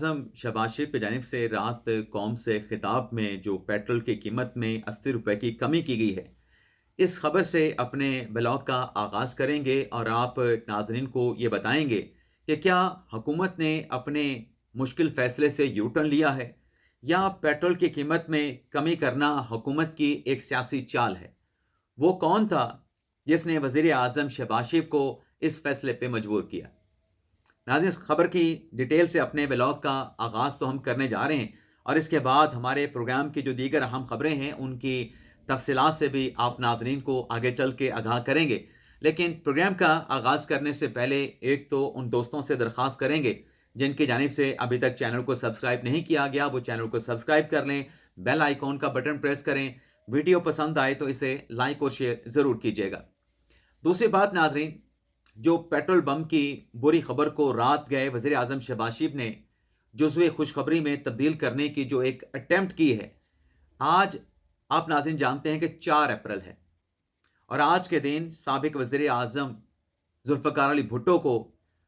आज़म शहबाज शरीफ की जानिब से रात कौम से खिताब में जो पेट्रोल की कीमत में 80 रुपए की कमी की गई है, इस खबर से अपने ब्लॉग का आगाज़ करेंगे और आप नाज़रीन को ये बताएँगे कि क्या हुकूमत ने अपने मुश्किल फ़ैसले से यू टर्न लिया है या पेट्रोल की कीमत में कमी करना हुकूमत की एक सियासी चाल है? वो कौन था जिसने वज़ीर आज़म शहबाज शरीफ को इस फ़ैसले पे मजबूर किया? नाज़रीन, इस खबर की डिटेल से अपने व्लॉग का आगाज़ तो हम करने जा रहे हैं और इसके बाद हमारे प्रोग्राम की जो दीगर अहम खबरें हैं उनकी तफसीलात से भी आप नाज़रीन को आगे चल के आगाह करेंगे। लेकिन प्रोग्राम का आगाज़ करने से पहले एक तो उन दोस्तों से दरख्वास्त करेंगे जिनकी जानिब से अभी तक चैनल को सब्सक्राइब नहीं किया गया, वो चैनल को सब्सक्राइब कर लें, बेल आइकॉन का बटन प्रेस करें। वीडियो पसंद आए तो इसे लाइक और शेयर ज़रूर कीजिएगा। दूसरी बात नाज़रीन, जो पेट्रोल बम की बुरी खबर को रात गए वज़ीर आज़म शहबाज शरीफ ने जुज़्वे खुशखबरी में तब्दील करने की जो एक अटेम्प्ट की है, आज आप नाज़रीन जानते हैं कि 4 अप्रैल है और आज के दिन साबिक वज़ीर आज़म ज़ुल्फ़िकार अली भुट्टो को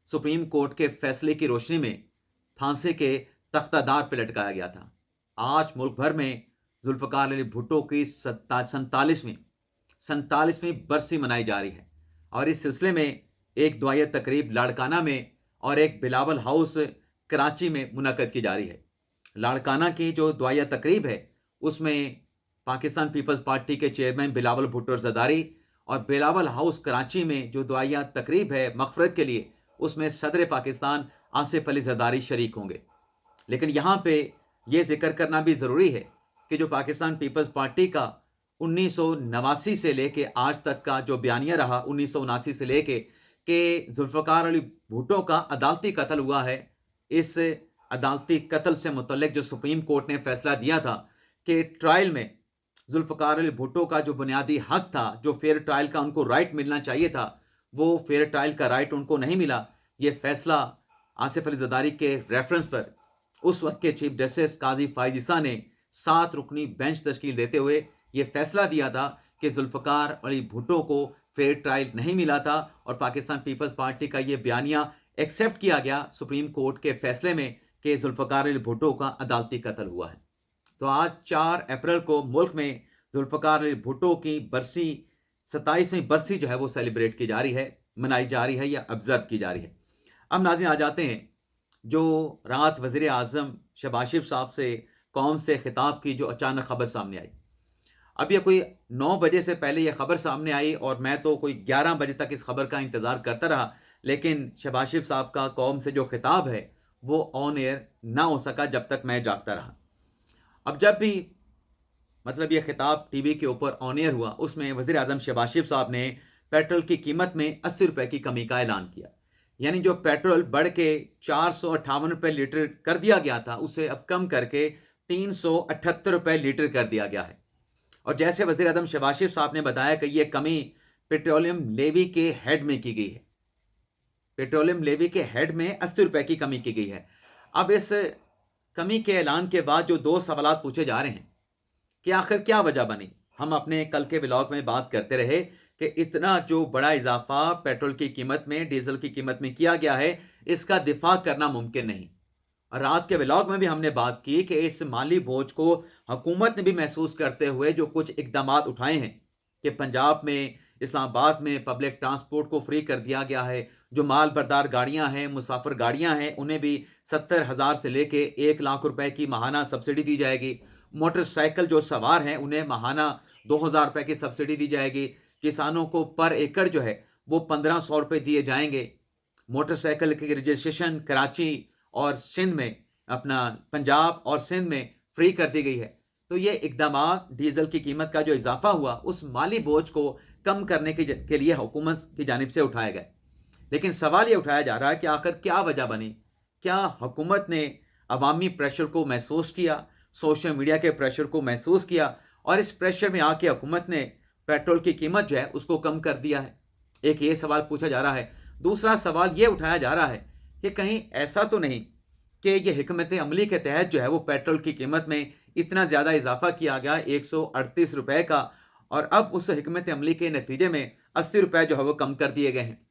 सुप्रीम कोर्ट के फैसले की रोशनी में फांसी के तख्तादार पर लटकाया गया था। आज मुल्क भर में ज़ुल्फ़िकार अली भुट्टो की 47वीं बरसी मनाई जा रही है और इस सिलसिले में एक दुआया तकरीब लाड़काना में और एक बिलावल हाउस कराची में मुनक्कद की जा रही है। लाड़काना की जो दुआया तकरीब है उसमें पाकिस्तान पीपल्स पार्टी के चेयरमैन बिलावल भुट्टो ज़रदारी और बिलावल हाउस कराची में जो दुआया तकरीब है मग़फ़िरत के लिए, उसमें सदर पाकिस्तान आसिफ अली ज़रदारी शरीक होंगे। लेकिन यहाँ पे ये ज़िक्र करना भी ज़रूरी है कि जो पाकिस्तान पीपल्स पार्टी का 1989 से लेके आज तक का जो बयानिया रहा, 1979 से लेके कि ज़ुल्फ़िकार अली भुट्टो का अदालती कत्ल हुआ है। इस अदालती कत्ल से मुतल्लिक जो सुप्रीम कोर्ट ने फैसला दिया था कि ट्रायल में ज़ुल्फ़िकार अली भुट्टो का जो बुनियादी हक था, जो फेयर ट्रायल का उनको राइट मिलना चाहिए था, वो फेयर ट्रायल का राइट उनको नहीं मिला। ये फैसला आसिफ अली ज़रदारी के रेफरेंस पर उस वक्त के चीफ जस्टिस काजी फ़ाइज़ ईसा ने 7 रुकनी बेंच तश्कील देते हुए ये फैसला दिया था कि ज़ुल्फ़िकार अली भुट्टो को फेयर ट्रायल नहीं मिला था और पाकिस्तान पीपल्स पार्टी का ये बयानिया एक्सेप्ट किया गया सुप्रीम कोर्ट के फैसले में कि ज़ुल्फ़िकार अली भुट्टो का अदालती कत्ल हुआ है। तो आज 4 अप्रैल को मुल्क में ज़ुल्फ़िकार अली भुट्टो की बरसी 27वीं बरसी जो है वो सेलिब्रेट की जा रही है, मनाई जा रही है या ऑब्ज़र्व की जा रही है। अब नाज़रीन आ जाते हैं जो रात वज़ीर आज़म शहबाज शरीफ साहब से कौम से खिताब की जो अचानक खबर सामने आई। अब ये कोई 9 बजे से पहले ये खबर सामने आई और मैं तो कोई 11 बजे तक इस खबर का इंतज़ार करता रहा, लेकिन शहबाज शरीफ साहब का कौम से जो खिताब है वो ऑन एयर ना हो सका जब तक मैं जागता रहा। अब जब भी मतलब ये खिताब टीवी के ऊपर ऑन एयर हुआ, उसमें वज़ीर आज़म शहबाज शरीफ साहब ने पेट्रोल की कीमत में 80 रुपए की कमी का ऐलान किया। यानी जो पेट्रोल बढ़ के 458 रुपए लीटर कर दिया गया था, उसे अब कम करके 378 रुपए लीटर कर दिया गया है। और जैसे वज़ीर आज़म शहबाज शरीफ साहब ने बताया कि ये कमी पेट्रोलियम लेवी के हेड में की गई है। पेट्रोलियम लेवी के हेड में 80 रुपए की कमी की गई है। अब इस कमी के ऐलान के बाद जो 2 सवालात पूछे जा रहे हैं कि आखिर क्या वजह बनी? हम अपने कल के व्लॉग में बात करते रहे कि इतना जो बड़ा इजाफा पेट्रोल की कीमत में, डीजल की कीमत में किया गया है, इसका दिफा करना मुमकिन नहीं। और रात के व्लॉग में भी हमने बात की कि इस माली बोझ को हुकूमत ने भी महसूस करते हुए जो कुछ इकदामात उठाए हैं कि पंजाब में, इस्लामाबाद में पब्लिक ट्रांसपोर्ट को फ्री कर दिया गया है। जो माल बरदार गाड़ियां हैं, मुसाफिर गाड़ियां हैं, उन्हें भी 70,000 से लेके 1 लाख रुपए की माहाना सब्सिडी दी जाएगी। मोटरसाइकिल जो सवार हैं उन्हें माहाना 2,000 रुपए की सब्सिडी दी जाएगी। किसानों को पर एकड़ जो है वो 1,500 रुपए दिए जाएंगे। मोटरसाइकिल की रजिस्ट्रेशन कराची और सिंध में, अपना पंजाब और सिंध में फ्री कर दी गई है। तो ये इकदामात डीजल की कीमत का जो इजाफा हुआ उस माली बोझ को कम करने के लिए हुकूमत की जानिब से उठाए गए। लेकिन सवाल ये उठाया जा रहा है कि आखिर क्या वजह बनी? क्या हुकूमत ने अवामी प्रेशर को महसूस किया, सोशल मीडिया के प्रेशर को महसूस किया और इस प्रेशर में आके हुकूमत ने पेट्रोल की कीमत जो है उसको कम कर दिया है? एक ये सवाल पूछा जा रहा है। दूसरा सवाल ये उठाया जा रहा है कि कहीं ऐसा तो नहीं कि ये हिकमत अमली के तहत जो है वो पेट्रोल की कीमत में इतना ज़्यादा इजाफा किया गया 138 रुपए का, और अब उस हिकमत अमली के नतीजे में 80 रुपए जो है वो कम कर दिए गए हैं।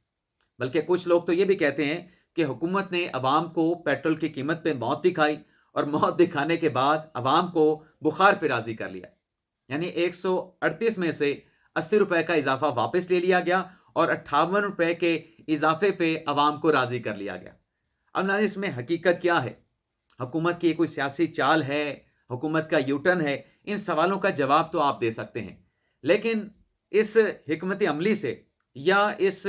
बल्कि कुछ लोग तो ये भी कहते हैं کہ हुकूमत ने अवाम को पेट्रोल की कीमत पे मौत दिखाई और मौत दिखाने के बाद अवाम को बुखार पे राज़ी कर लिया। यानी 138 में से 80 रुपए का इजाफा वापस ले लिया गया और 58 रुपए के इजाफे पे अवाम को राज़ी कर लिया गया। अब नाज़रीन, इसमें हकीकत क्या है? हुकूमत की कोई सियासी चाल है, हुकूमत का यू टर्न है? इन सवालों का जवाब तो आप दे सकते हैं, लेकिन इस हिकमत अमली से या इस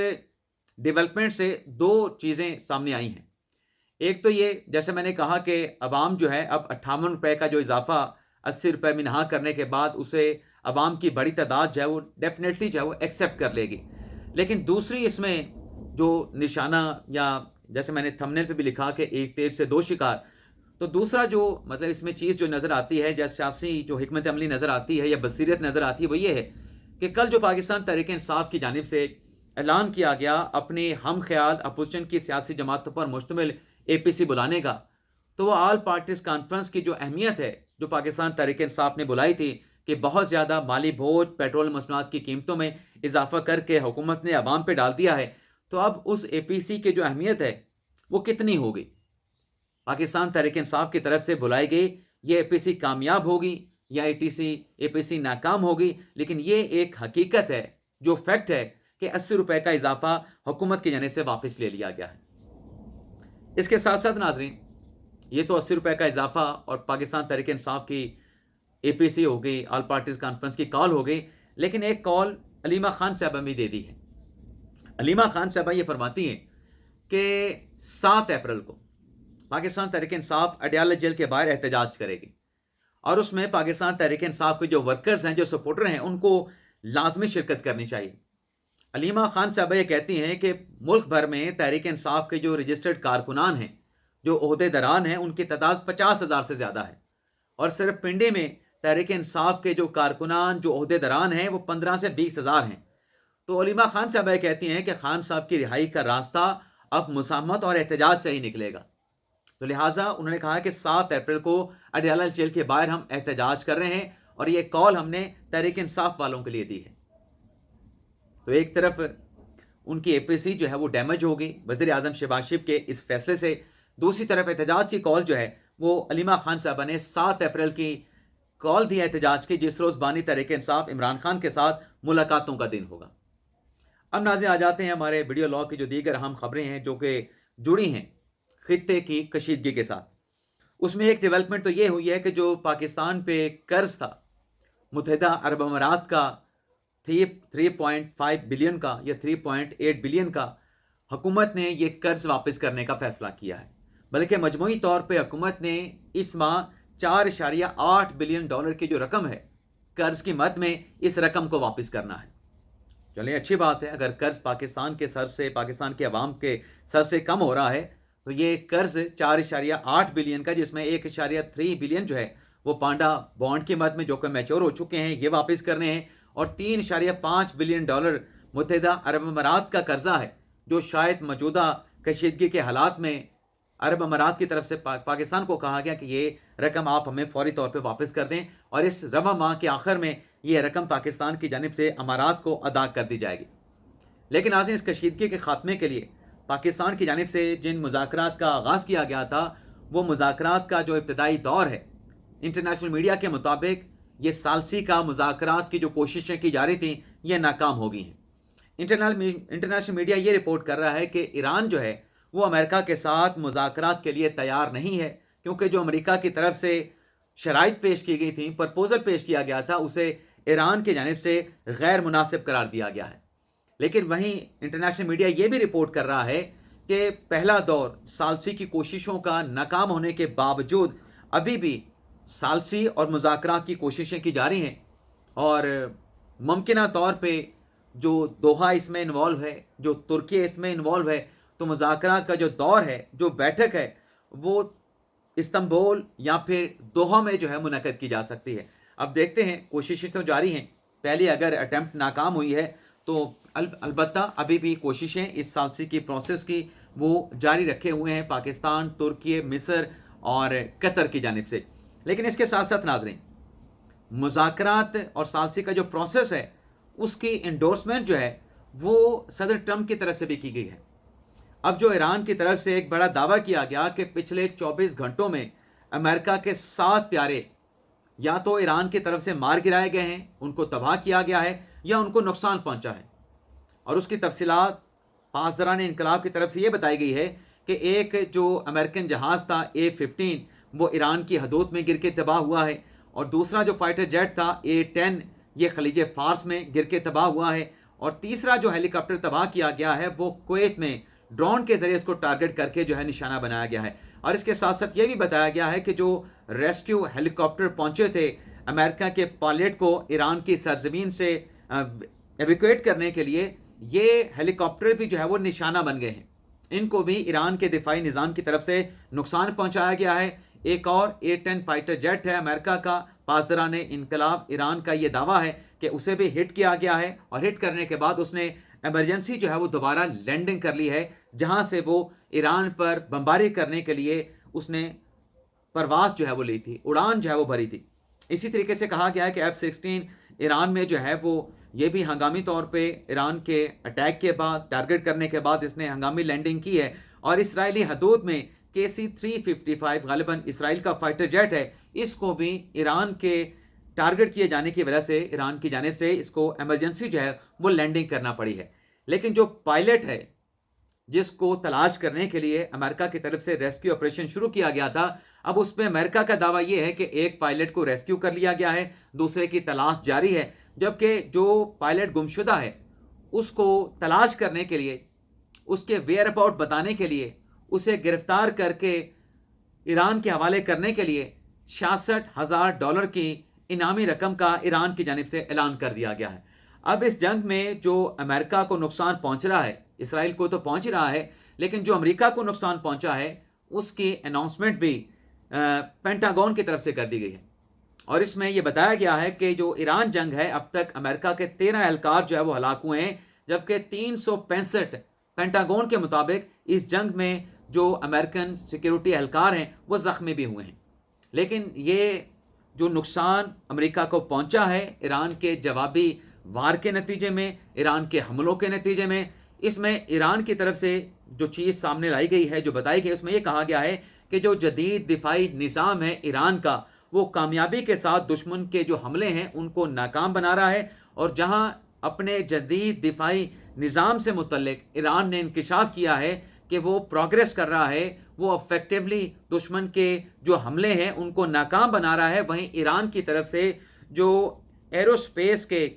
डेवलपमेंट से दो चीज़ें सामने आई हैं। एक तो ये, जैसे मैंने कहा कि अवाम जो है अब 58 रुपए का जो इजाफा 80 रुपए में नहा करने के बाद उसे अवाम की बड़ी तादाद जो है वो डेफिनेटली जो है वो एक्सेप्ट कर लेगी। लेकिन दूसरी इसमें जो निशाना, या जैसे मैंने थंबनेल पे भी लिखा कि एक तीर से दो शिकार, तो दूसरा जो मतलब इसमें चीज़ जो नज़र आती है, या सियासी जो हिकमत अमली नज़र आती है या बसीरत नज़र आती है, वो ये है कि कल जो पाकिस्तान तहरीक इंसाफ की जानिब से ऐलान किया गया अपनी हम ख्याल अपोजिशन की सियासी जमातों पर मुश्तमिल APC बुलाने का, तो वो ऑल पार्टीज कॉन्फ्रेंस की जो अहमियत है जो पाकिस्तान तहरीक इंसाफ ने बुलाई थी कि बहुत ज़्यादा माली बोझ पेट्रोल मसनूआत की कीमतों में इजाफा करके हुकूमत ने अवाम पे डाल दिया है, तो अब उस APC की जो अहमियत है वो कितनी होगी? पाकिस्तान तहरीक इंसाफ की तरफ से बुलाई गई ये APC कामयाब होगी या APC नाकाम होगी, लेकिन ये एक हकीकत है, जो फैक्ट है कि 80 रुपए का इजाफा हुकूमत की जानिब से वापस ले लिया गया है। इसके साथ साथ नाजरीन, ये तो 80 रुपए का इजाफा और पाकिस्तान तहरीक इंसाफ की APC हो गई, ऑल पार्टीज कॉन्फ्रेंस की कॉल हो गई, लेकिन एक कॉल अलीमा खान साहबा भी दे दी है। अलीमा खान साहबा ये फरमाती हैं कि 7 अप्रैल को पाकिस्तान तहरीक इंसाफ अडयाला जेल के बाहर एहतजाज करेगी और उसमें पाकिस्तान तहरीक इंसाफ के जो वर्कर्स हैं, जो सपोर्टर हैं, उनको लाजमी शिरकत करनी चाहिए। अलीमा खान साहबा ये कहती हैं कि मुल्क भर में तहरीक इंसाफ के जो रजिस्टर्ड कारकुनान हैं, जो ओहदेदारान हैं, उनकी तादाद 50,000 से ज़्यादा है और सिर्फ पिंडी में तहरीक इंसाफ के जो कारकुनान, जो ओहदेदारान हैं, वो 15 से 20,000 हैं। तो अलीमा खान साहबा ये कहती हैं कि खान साहब की रिहाई का रास्ता अब मुसामत और एहतजाज से ही निकलेगा। तो लिहाजा उन्होंने कहा कि 7 अप्रैल को अडयाला जेल के बाहर हम एहतजाज कर रहे हैं और ये कॉल हमने तहरीक इंसाफ वालों के लिए दी है। तो एक तरफ उनकी APC जो है वो डैमेज हो गई वज़ीर आज़म शहबाज शरीफ के इस फैसले से, दूसरी तरफ एहतजाज की कॉल जो है वो अलीमा खान साहबा ने 7 अप्रैल की कॉल दी एहतजाज की, जिस रोज़ बानी तहरीक इंसाफ इमरान खान के साथ मुलाकातों का दिन होगा। अब नाज़रीन आ जाते हैं हमारे वीडियो लॉग की जो दीगर अहम खबरें हैं जो कि जुड़ी हैं खित्ते की कशीदगी के साथ। उसमें एक डेवलपमेंट तो ये हुई है कि जो पाकिस्तान पे कर्ज था मुत्तहिदा अरब अमारात का 3.5 बिलियन का या 3.8 बिलियन का, हुकूमत ने ये कर्ज वापस करने का फैसला किया है। बल्कि मजमूई तौर पे हुकूमत ने इस माह 4.8 बिलियन डॉलर की जो रकम है कर्ज की मद में, इस रकम को वापस करना है। चलिए अच्छी बात है, अगर कर्ज पाकिस्तान के सर से, पाकिस्तान के अवाम के सर से कम हो रहा है, तो ये कर्ज 4.8 बिलियन का, जिसमें 1.3 बिलियन जो है वो पांडा बॉन्ड की मद में जो कि मैच्योर हो चुके हैं, ये वापस करने हैं, और 3.5 बिलियन डॉलर मुत्तहिदा अरब अमारात का कर्जा है जो शायद मौजूदा कशीदगी के हालात में अरब अमारात की तरफ से पाकिस्तान को कहा गया कि ये रकम आप हमें फौरी तौर पे वापस कर दें और इस रवा माह के आखिर में ये रकम पाकिस्तान की जानिब से अमारात को अदा कर दी जाएगी। लेकिन आज इस कशीदगी के खात्मे के लिए पाकिस्तान की जानिब से जिन मुज़ाकरात का आगाज़ किया गया था, वो मुज़ाकरात का जो इब्तदाई दौर है, इंटरनेशनल मीडिया के मुताबिक ये सालसी का मुज़ाकरात की जो कोशिशें की जा रही थी, ये नाकाम हो गई हैं। इंटरनेशनल मीडिया ये रिपोर्ट कर रहा है कि ईरान जो है वो अमेरिका के साथ मुज़ाकरात के लिए तैयार नहीं है, क्योंकि जो अमेरिका की तरफ से शराइत पेश की गई थी, प्रपोजल पेश किया गया था, उसे ईरान की जानिब से गैर मुनासिब करार दिया गया है। लेकिन वहीं इंटरनेशनल मीडिया ये भी रिपोर्ट कर रहा है कि पहला दौर सालसी की कोशिशों का नाकाम होने के बावजूद अभी भी सालसी और मुज़ाकरात की कोशिशें की जा रही हैं और मुमकिना तौर पे जो दोहा इसमें इन्वॉल्व है, जो तुर्की इसमें इन्वॉल्व है, तो मुज़ाकरात का जो दौर है, जो बैठक है, वो इस्तांबुल या फिर दोहा में जो है मुनक़द की जा सकती है। अब देखते हैं, कोशिशें तो जारी हैं। पहले अगर अटैम्प्ट नाकाम हुई है तो अलबत्ता अभी भी कोशिशें इस सालसी की प्रोसेस की वो जारी रखे हुए हैं पाकिस्तान, तुर्की, मिस्र और कतर की जानिब से। लेकिन इसके साथ साथ नाज़रीन, मुज़ाकरात और सालसी का जो प्रोसेस है उसकी इंडोर्समेंट जो है वो सदर ट्रंप की तरफ से भी की गई है। اب جو ایران کی طرف سے ایک بڑا دعویٰ کیا گیا کہ پچھلے 24 گھنٹوں میں امریکہ کے 7 طیارے یا تو ایران کی طرف سے مار گرائے گئے ہیں، ان کو تباہ کیا گیا ہے، یا ان کو نقصان پہنچا ہے. اور اس کی تفصیلات پاسداران انقلاب کی طرف سے یہ بتائی گئی ہے کہ ایک جو امریکن جہاز تھا A-15 وہ ایران کی حدود میں گر کے تباہ ہوا ہے، اور دوسرا جو فائٹر جیٹ تھا A-10 یہ خلیج فارس میں گر کے تباہ ہوا ہے، اور تیسرا جو ہیلی کاپٹر تباہ کیا گیا ہے وہ کویت میں ڈرون کے ذریعے اس کو ٹارگٹ کر کے جو ہے نشانہ بنایا گیا ہے. اور اس کے ساتھ ساتھ یہ بھی بتایا گیا ہے کہ جو ریسکیو ہیلی کاپٹر پہنچے تھے امریکہ کے پائلٹ کو ایران کی سرزمین سے ایویکویٹ کرنے کے لیے، یہ ہیلی کاپٹر بھی جو ہے وہ نشانہ بن گئے ہیں. ان کو بھی ایران کے دفاعی نظام کی طرف سے نقصان پہنچایا گیا ہے. ایک اور A-10 فائٹر جیٹ ہے امریکہ کا، پاسداران انقلاب ایران کا یہ دعویٰ ہے کہ اسے بھی ہٹ کیا گیا ہے، اور ہٹ کرنے کے بعد اس نے ایمرجنسی جو ہے وہ دوبارہ لینڈنگ کر لی ہے، جہاں سے وہ ایران پر بمباری کرنے کے لیے اس نے پرواز جو ہے وہ لی تھی، اڑان جو ہے وہ بھری تھی. اسی طریقے سے کہا گیا ہے کہ F-16 ایران میں جو ہے وہ یہ بھی ہنگامی طور پہ ایران کے اٹیک کے بعد ٹارگٹ کرنے کے بعد اس نے ہنگامی لینڈنگ کی ہے، اور اسرائیلی حدود میں KC-355 غالباً اسرائیل کا فائٹر جیٹ ہے، اس کو بھی ایران کے ٹارگٹ کیے جانے کی وجہ سے ایران کی جانب سے اس کو ایمرجنسی جو ہے وہ لینڈنگ کرنا پڑی ہے. لیکن جو پائلٹ ہے جس کو تلاش کرنے کے لیے امریکہ کی طرف سے ریسکیو آپریشن شروع کیا گیا تھا، اب اس میں امریکہ کا دعویٰ یہ ہے کہ ایک پائلٹ کو ریسکیو کر لیا گیا ہے، دوسرے کی تلاش جاری ہے، جبکہ جو پائلٹ گمشدہ ہے اس کو تلاش کرنے کے لیے، اس کے ویئر اباؤٹ بتانے کے لیے، اسے گرفتار کر کے ایران کے حوالے کرنے کے لیے $66,000 کی انعامی رقم کا ایران کی جانب سے اعلان کر دیا گیا ہے. اب اس جنگ میں جو امریکہ کو نقصان پہنچ رہا ہے، اسرائیل کو تو پہنچ رہا ہے، لیکن جو امریکہ کو نقصان پہنچا ہے اس کی اناؤنسمنٹ بھی پینٹاگون کی طرف سے کر دی گئی ہے. اور اس میں یہ بتایا گیا ہے کہ جو ایران جنگ ہے اب تک امریکہ کے 13 اہلکار جو ہے وہ ہلاک ہوئے ہیں، جبکہ 365 پینٹاگون کے مطابق اس جنگ میں جو امریکن سیکیورٹی اہلکار ہیں وہ زخمی بھی ہوئے ہیں. لیکن یہ جو نقصان امریکہ کو پہنچا ہے ایران کے جوابی وار کے نتیجے میں، ایران کے حملوں کے نتیجے میں، اس میں ایران کی طرف سے جو چیز سامنے لائی گئی ہے، جو بتائی گئی، اس میں یہ کہا گیا ہے کہ جو جدید دفاعی نظام ہے ایران کا وہ کامیابی کے ساتھ دشمن کے جو حملے ہیں ان کو ناکام بنا رہا ہے، اور جہاں اپنے جدید دفاعی نظام سے متعلق ایران نے انکشاف کیا ہے کہ وہ پروگریس کر رہا ہے، وہ افیکٹولی دشمن کے جو حملے ہیں ان کو ناکام بنا رہا ہے، وہیں ایران کی طرف سے جو ایرو سپیس کے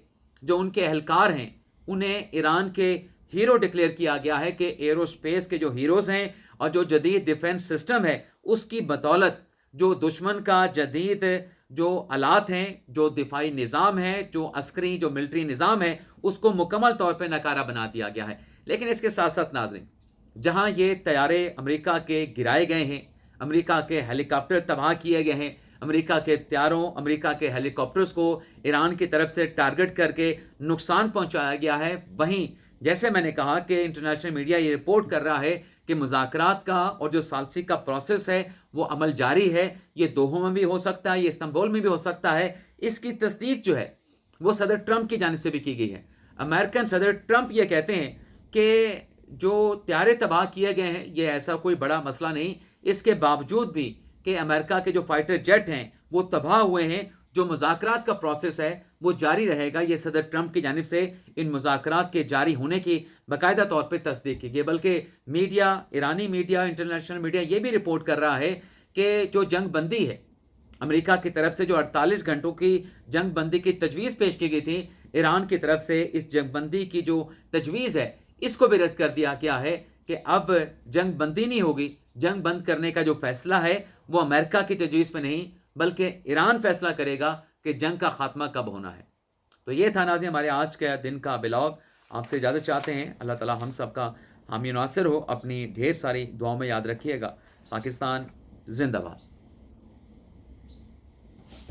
جو ان کے اہلکار ہیں انہیں ایران کے ہیرو ڈکلیئر کیا گیا ہے کہ ایرو سپیس کے جو ہیروز ہیں اور جو جدید ڈیفنس سسٹم ہے اس کی بدولت جو دشمن کا جدید جو آلات ہیں، جو دفاعی نظام ہے، جو عسکری جو ملٹری نظام ہے، اس کو مکمل طور پہ ناکارہ بنا دیا گیا ہے. لیکن اس کے ساتھ ساتھ ناظرین، جہاں یہ طیارے امریکہ کے گرائے گئے ہیں، امریکہ کے ہیلی کاپٹر تباہ کیے گئے ہیں، امریکہ کے طیاروں، امریکہ کے ہیلی کاپٹرز کو ایران کی طرف سے ٹارگٹ کر کے نقصان پہنچایا گیا ہے، وہیں جیسے میں نے کہا کہ انٹرنیشنل میڈیا یہ رپورٹ کر رہا ہے کہ مذاکرات کا اور جو ثالثی کا پروسیس ہے وہ عمل جاری ہے. یہ دوحہ میں بھی ہو سکتا ہے، یہ استنبول میں بھی ہو سکتا ہے. اس کی تصدیق جو ہے وہ صدر ٹرمپ کی جانب سے بھی کی گئی ہے. امریکن صدر ٹرمپ یہ کہتے ہیں کہ جو طیارے تباہ کیے گئے ہیں یہ ایسا کوئی بڑا مسئلہ نہیں، اس کے باوجود بھی کہ امریکہ کے جو فائٹر جیٹ ہیں وہ تباہ ہوئے ہیں، جو مذاکرات کا پروسیس ہے وہ جاری رہے گا. یہ صدر ٹرمپ کی جانب سے ان مذاکرات کے جاری ہونے کی باقاعدہ طور پہ تصدیق کی گئی. بلکہ میڈیا، ایرانی میڈیا، انٹرنیشنل میڈیا یہ بھی رپورٹ کر رہا ہے کہ جو جنگ بندی ہے امریکہ کی طرف سے، جو 48 گھنٹوں کی جنگ بندی کی تجویز پیش کی گئی تھی، ایران کی طرف سے اس جنگ بندی کی جو تجویز ہے اس کو بھی رد کر دیا گیا ہے کہ اب جنگ بندی نہیں ہوگی. جنگ بند کرنے کا جو فیصلہ ہے وہ امریکہ کی تجویز پہ نہیں بلکہ ایران فیصلہ کرے گا کہ جنگ کا خاتمہ کب ہونا ہے. تو یہ تھا ناظرین ہمارے آج کے دن کا بلاگ. آپ سے اجازت چاہتے ہیں. اللہ تعالی ہم سب کا حامی ناصر ہو. اپنی ڈھیر ساری دعاؤں میں یاد رکھیے گا. پاکستان زندہ باد.